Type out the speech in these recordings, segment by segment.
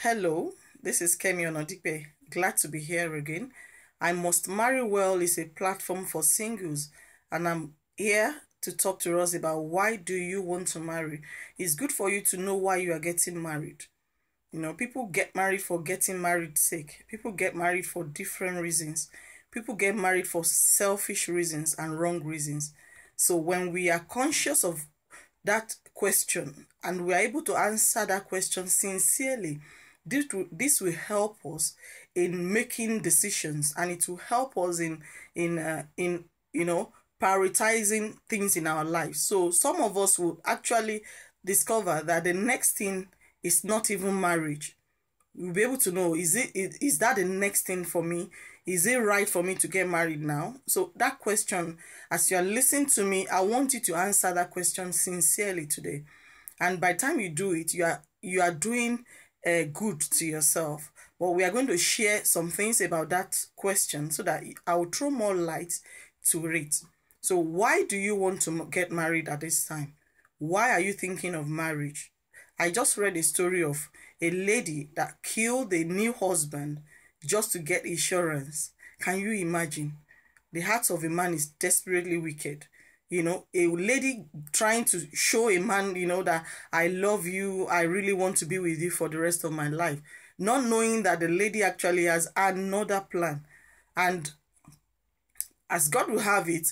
Hello, this is Kemi Onodipe. Glad to be here again. I Must Marry Well is a platform for singles, and I'm here to talk to us about why do you want to marry. It's good for you to know why you are getting married. People get married for getting married sake. People get married for different reasons. People get married for selfish reasons and wrong reasons. So when we are conscious of that question and we are able to answer that question sincerely, this will help us in making decisions, and it will help us in prioritizing things in our lives. So some of us will actually discover that the next thing is not even marriage. We'll be able to know, is that the next thing for me? Is it right for me to get married now? So that question, as you are listening to me, I want you to answer that question sincerely today. And by the time you do it, you are doing good to yourself. But we are going to share some things about that question so that I will throw more light to it. So why do you want to get married at this time? Why are you thinking of marriage? I just read a story of a lady that killed a new husband just to get insurance. Can you imagine? The heart of a man is desperately wicked. A lady trying to show a man, that I love you, I really want to be with you for the rest of my life, not knowing that the lady actually has another plan. And as God will have it,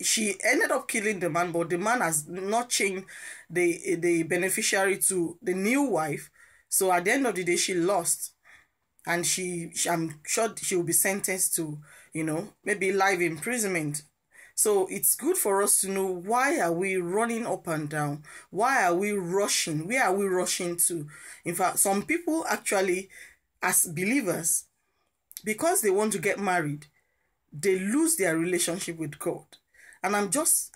she ended up killing the man, but the man has not changed the beneficiary to the new wife. So at the end of the day, she lost. And I'm sure she will be sentenced to, maybe life imprisonment. So it's good for us to know, why are we running up and down? Why are we rushing? Where are we rushing to? In fact, some people actually, as believers, because they want to get married, they lose their relationship with God. And I'm just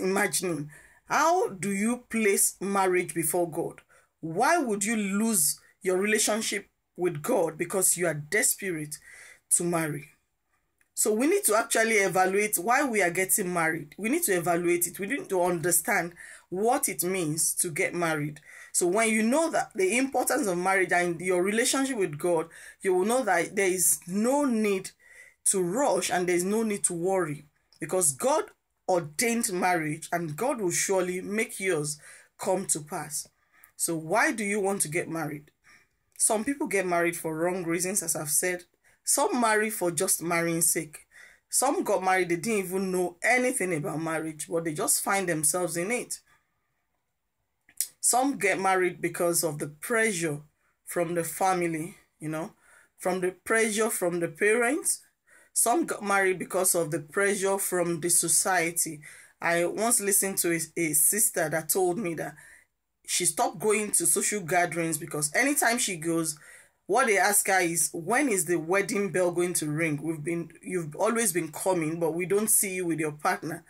imagining, how do you place marriage before God? Why would you lose your relationship with God because you are desperate to marry? So we need to actually evaluate why we are getting married. We need to evaluate it. We need to understand what it means to get married. So when you know that the importance of marriage and your relationship with God, you will know that there is no need to rush and there is no need to worry, because God ordained marriage and God will surely make yours come to pass. So why do you want to get married? Some people get married for wrong reasons, as I've said. Some marry for just marrying sake. Some got married, they didn't even know anything about marriage, but they just find themselves in it. Some get married because of the pressure from the family, from the pressure from the parents. Some got married because of the pressure from the society. I once listened to a sister that told me that she stopped going to social gatherings because anytime she goes, what they ask her is, when is the wedding bell going to ring? You've always been coming, but we don't see you with your partner.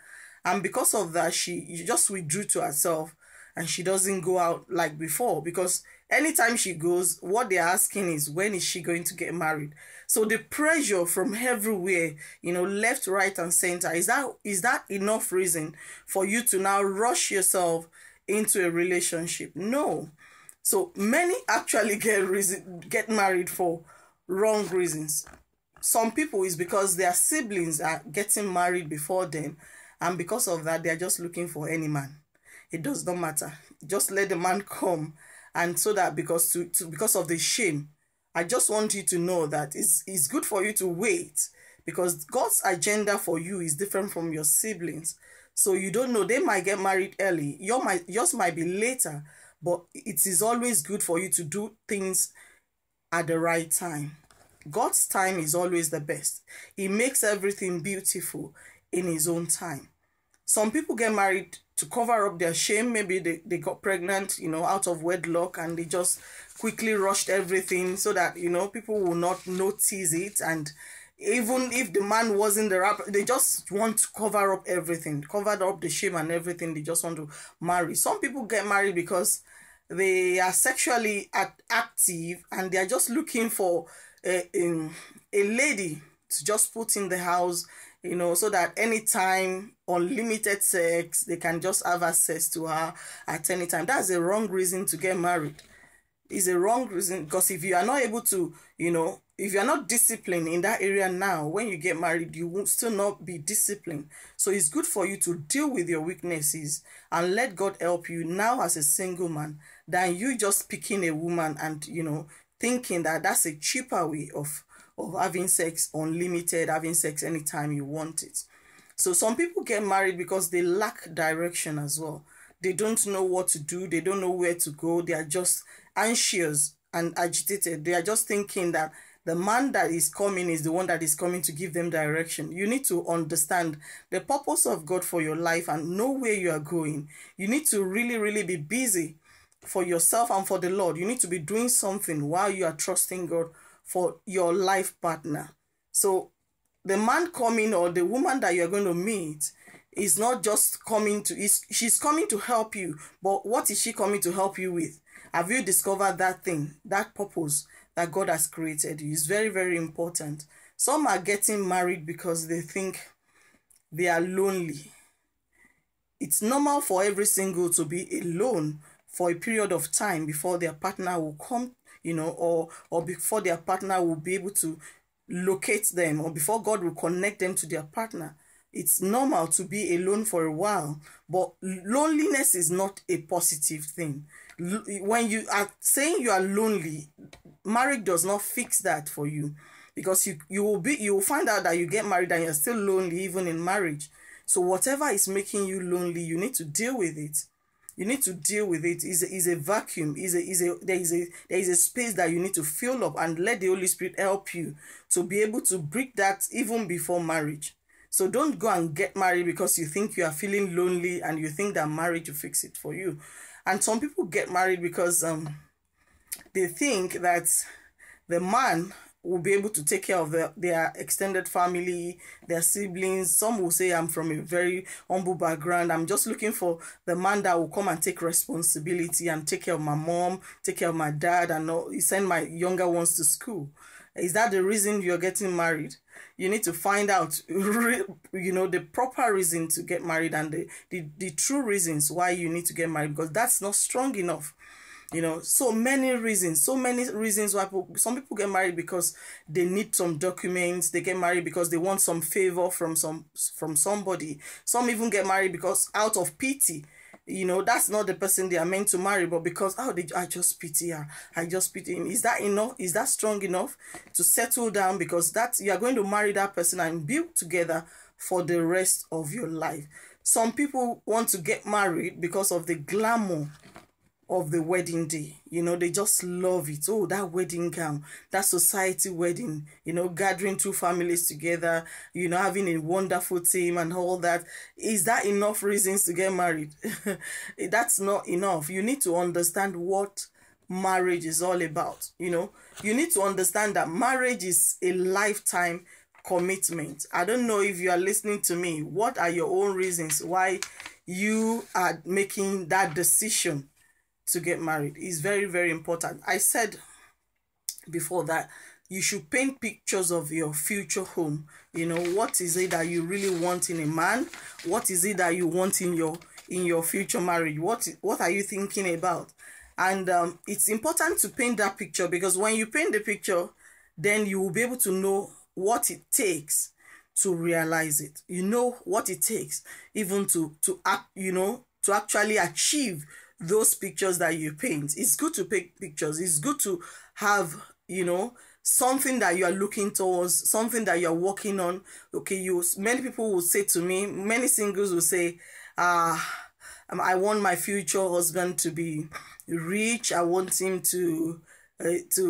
And because of that, she just withdrew to herself and she doesn't go out like before, because anytime she goes, what they're asking is, when is she going to get married? So the pressure from everywhere, left, right, and center, is that enough reason for you to now rush yourself into a relationship? No. So many actually get married for wrong reasons. Some people is because their siblings are getting married before them, and because of that, they are just looking for any man. It does not matter. Just let the man come. And so that because of the shame, I just want you to know that it's good for you to wait, because God's agenda for you is different from your siblings. So you don't know, they might get married early. Yours might be later, but it is always good for you to do things at the right time. God's time is always the best. He makes everything beautiful in his own time. Some people get married to cover up their shame. Maybe they got pregnant, out of wedlock, and they just quickly rushed everything so that, people will not notice it. And even if the man wasn't the rapper, they just want to cover up everything, cover up the shame and everything. They just want to marry. Some people get married because they are sexually active and they are just looking for a lady to just put in the house, so that anytime, unlimited sex, they can just have access to her at any time. That's the wrong reason to get married. is a wrong reason, because if you are not able to, if you are not disciplined in that area now, when you get married, you will still not be disciplined. So it's good for you to deal with your weaknesses and let God help you now as a single man, than you just picking a woman and, thinking that that's a cheaper way of having sex, unlimited, having sex anytime you want it. So some people get married because they lack direction as well. They don't know what to do. They don't know where to go. They are just anxious and agitated. They are just thinking that the man that is coming is the one that is coming to give them direction. You need to understand the purpose of God for your life and know where you are going. You need to really, really be busy for yourself and for the Lord. You need to be doing something while you are trusting God for your life partner. So the man coming or the woman that you're going to meet is not just coming to, she's coming to help you, but what is she coming to help you with? Have you discovered that thing, that purpose that God has created you? It's very, very important. Some are getting married because they think they are lonely. It's normal for every single to be alone for a period of time before their partner will come, or before their partner will be able to locate them, or before God will connect them to their partner. It's normal to be alone for a while, but loneliness is not a positive thing. When you are saying you are lonely, marriage does not fix that for you, because you will find out that you get married and you're still lonely even in marriage. So whatever is making you lonely, you need to deal with it. You need to deal with it. Is a vacuum. There is a space that you need to fill up, and let the Holy Spirit help you to be able to break that even before marriage. So don't go and get married because you think you are feeling lonely and you think that marriage will fix it for you. And some people get married because they think that the man will be able to take care of their extended family, their siblings. Some will say, I'm from a very humble background. I'm just looking for the man that will come and take responsibility and take care of my mom, take care of my dad, and send my younger ones to school. Is that the reason you're getting married? You need to find out, the proper reason to get married and the true reasons why you need to get married, because that's not strong enough. So many reasons why some people get married because they need some documents. They get married because they want some favor from somebody. Some even get married because out of pity. That's not the person they are meant to marry, but because, I just pity her. I just pity him. Is that enough? Is that strong enough to settle down? Because you are going to marry that person and build together for the rest of your life. Some people want to get married because of the glamour of the wedding day. They just love it. Oh, that wedding gown, that society wedding, gathering two families together, having a wonderful team and all that. Is that enough reasons to get married? That's not enough. You need to understand what marriage is all about. You need to understand that marriage is a lifetime commitment. I don't know if you are listening to me. What are your own reasons why you are making that decision to get married? Is very, very important. I said before that you should paint pictures of your future home. What is it that you really want in a man? What is it that you want in your future marriage? What are you thinking about? And it's important to paint that picture, because when you paint the picture, then you will be able to know what it takes to realize it. What it takes even to actually achieve those pictures that you paint. It's good to paint pictures. It's good to have, something that you are looking towards, something that you're working on. Okay, many people will say to me, many singles will say, I want my future husband to be rich. I want him to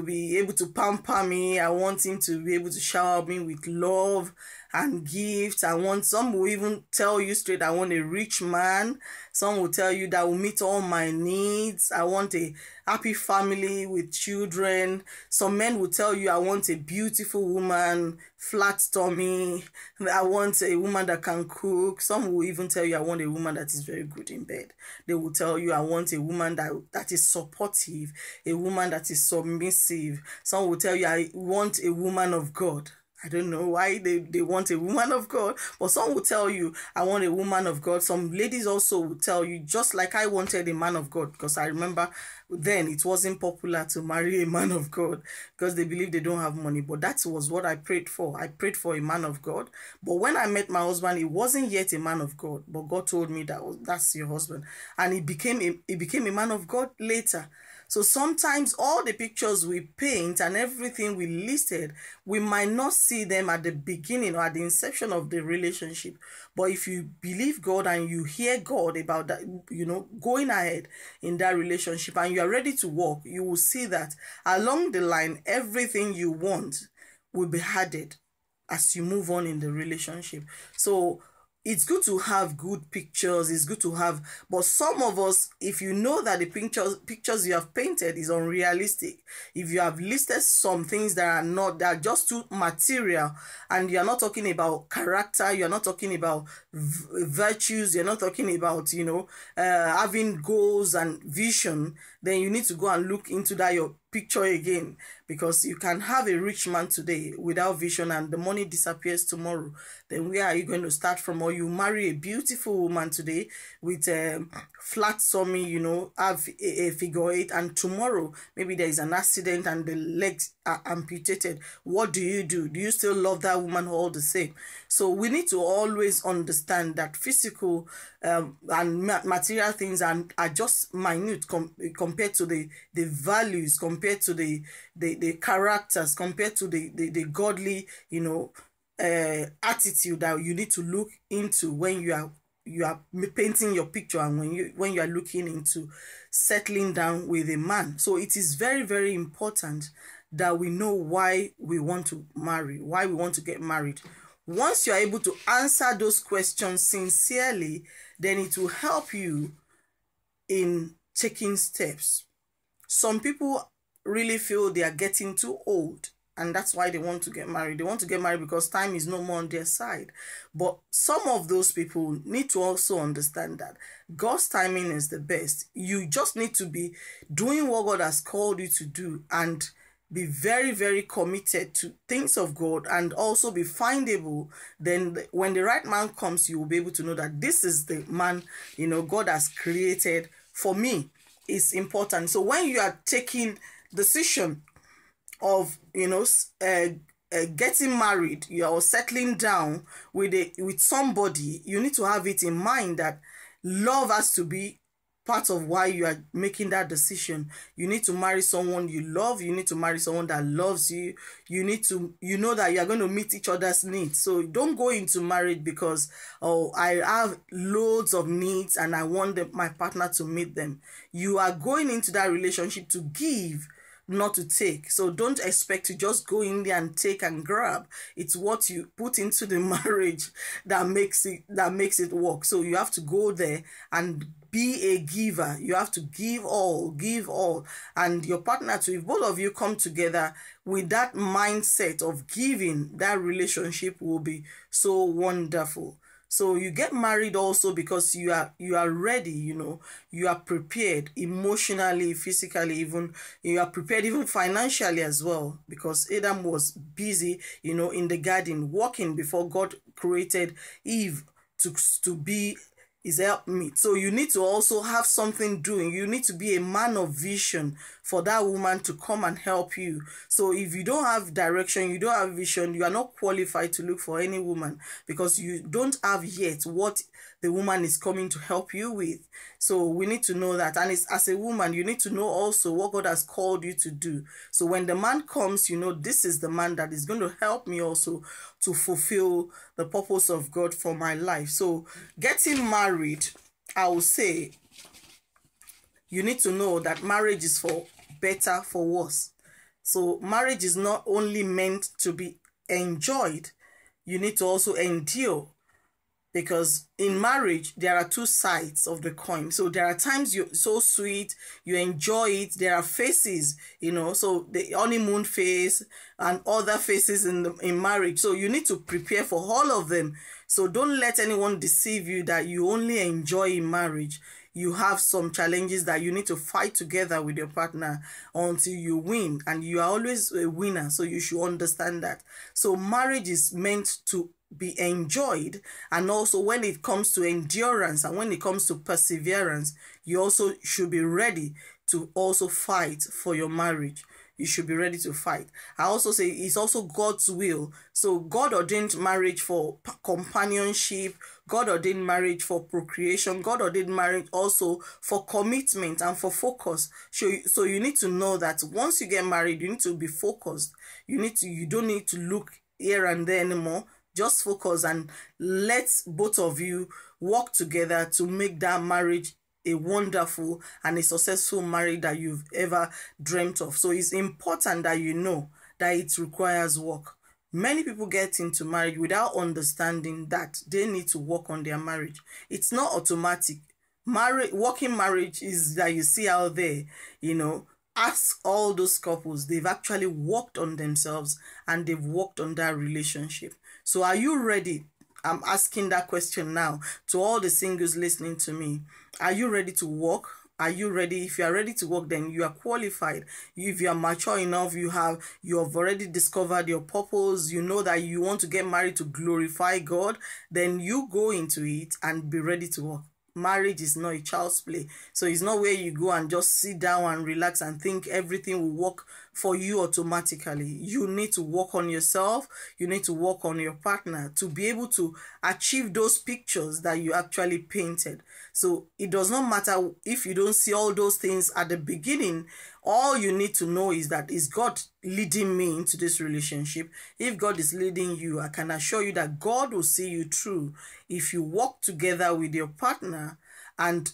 be able to pamper me. I want him to be able to shower me with love and gifts. Some will even tell you straight, I want a rich man. Some will tell you that will meet all my needs. I want a happy family with children. Some men will tell you, I want a beautiful woman, flat tummy. I want a woman that can cook. Some will even tell you, I want a woman that is very good in bed. They will tell you, I want a woman that is supportive, a woman that is submissive. Some will tell you, I want a woman of God. I don't know why they want a woman of God, but some will tell you, I want a woman of God. Some ladies also will tell you, just like I wanted a man of God, because I remember then it wasn't popular to marry a man of God because they believe they don't have money. But that was what I prayed for. I prayed for a man of God. But when I met my husband, he wasn't yet a man of God. But God told me that's your husband. And he became a man of God later. So sometimes all the pictures we paint and everything we listed, we might not see them at the beginning or at the inception of the relationship. But if you believe God and you hear God about that, going ahead in that relationship and you are ready to walk, you will see that along the line, everything you want will be added as you move on in the relationship. So it's good to have good pictures, it's good to have, but some of us, if you know that the pictures you have painted is unrealistic, if you have listed some things that are just too material, and you're not talking about character, you're not talking about virtues, you're not talking about, having goals and vision, then you need to go and look into that your picture again, because you can have a rich man today without vision and the money disappears tomorrow. Then where are you going to start from? Or you marry a beautiful woman today with flat tummy, have a figure eight, and tomorrow maybe there is an accident and the legs are amputated. What do? Do you still love that woman all the same? So we need to always understand that physical and material things are just minute compared to the values, compared to the characters, compared to the godly, attitude that you need to look into when you are painting your picture, and when you are looking into settling down with a man. So it is very, very important that we know why we want to marry, why we want to get married. Once you are able to answer those questions sincerely, then it will help you in taking steps. Some people really feel they are getting too old, and that's why they want to get married. They want to get married because time is no more on their side. But some of those people need to also understand that God's timing is the best. You just need to be doing what God has called you to do and be very, very committed to things of God, and also be findable. Then when the right man comes, you will be able to know that this is the man, God has created for me. It's important. So when you are taking decision of, getting married, you are settling down with somebody, you need to have it in mind that love has to be part of why you are making that decision. You need to marry someone you love. You need to marry someone that loves you. You need to, that you are going to meet each other's needs. So don't go into marriage because, I have loads of needs and I want my partner to meet them. You are going into that relationship to give, not to take. So don't expect to just go in there and take and grab. It's what you put into the marriage that makes it work. So you have to go there and be a giver. You have to give all. And your partner too, if both of you come together with that mindset of giving, that relationship will be so wonderful. So you get married also because you are ready, you are prepared emotionally, physically, even you are prepared even financially as well, because Adam was busy, in the garden working before God created Eve to be his helpmeet. So you need to also have something doing. You need to be a man of vision for that woman to come and help you. So if you don't have direction, you don't have vision, you are not qualified to look for any woman, because you don't have yet what the woman is coming to help you with. So we need to know that. And as a woman, you need to know also what God has called you to do. So when the man comes, this is the man that is going to help me also to fulfill the purpose of God for my life. So getting married, I will say, you need to know that marriage is for better, for worse. So marriage is not only meant to be enjoyed, you need to also endure. Because in marriage, there are two sides of the coin. So there are times you're so sweet, you enjoy it. There are phases, so the honeymoon phase and other phases in marriage. So you need to prepare for all of them. So don't let anyone deceive you that you only enjoy in marriage. you have some challenges that you need to fight together with your partner until you win, and you are always a winner, so you should understand that. So marriage is meant to be enjoyed, and also when it comes to endurance and when it comes to perseverance, you also should be ready to also fight for your marriage. You should be ready to fight. I also say it's also God's will. So God ordained marriage for companionship. God ordained marriage for procreation. God ordained marriage also for commitment and for focus. So you need to know that once you get married, you need to be focused. You don't need to look here and there anymore. Just focus and let both of you work together to make that marriage a wonderful and a successful marriage that you've ever dreamt of. So it's important that you know that it requires work. Many people get into marriage without understanding that they need to work on their marriage. It's not automatic. Working marriage is that you see out there, ask all those couples, they've actually worked on themselves and they've worked on that relationship. So are you ready? I'm asking that question now to all the singles listening to me. Are you ready to work? Are you ready? If you are ready to work, then you are qualified. If you are mature enough, you have already discovered your purpose, you know that you want to get married to glorify God, then you go into it and be ready to work. Marriage is not a child's play. So it's not where you go and just sit down and relax and think everything will work for you automatically. You need to work on yourself. You need to work on your partner to be able to achieve those pictures that you actually painted. So it does not matter if you don't see all those things at the beginning. All you need to know is that, is God leading me into this relationship? If God is leading you, I can assure you that God will see you through if you work together with your partner and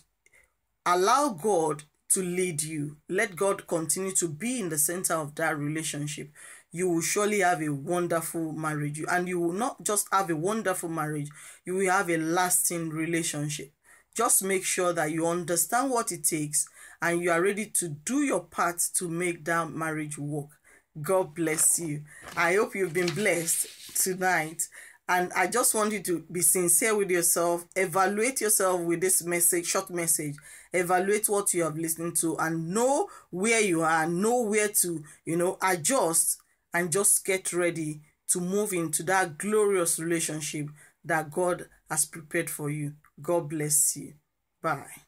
allow God to lead you. Let God continue to be in the center of that relationship. You will surely have a wonderful marriage. And you will not just have a wonderful marriage, you will have a lasting relationship. Just make sure that you understand what it takes and you are ready to do your part to make that marriage work. God bless you. I hope you've been blessed tonight. And I just want you to be sincere with yourself. Evaluate yourself with this message, short message. Evaluate what you have listened to and know where you are, know where to, adjust, and just get ready to move into that glorious relationship that God has prepared for you. God bless you. Bye.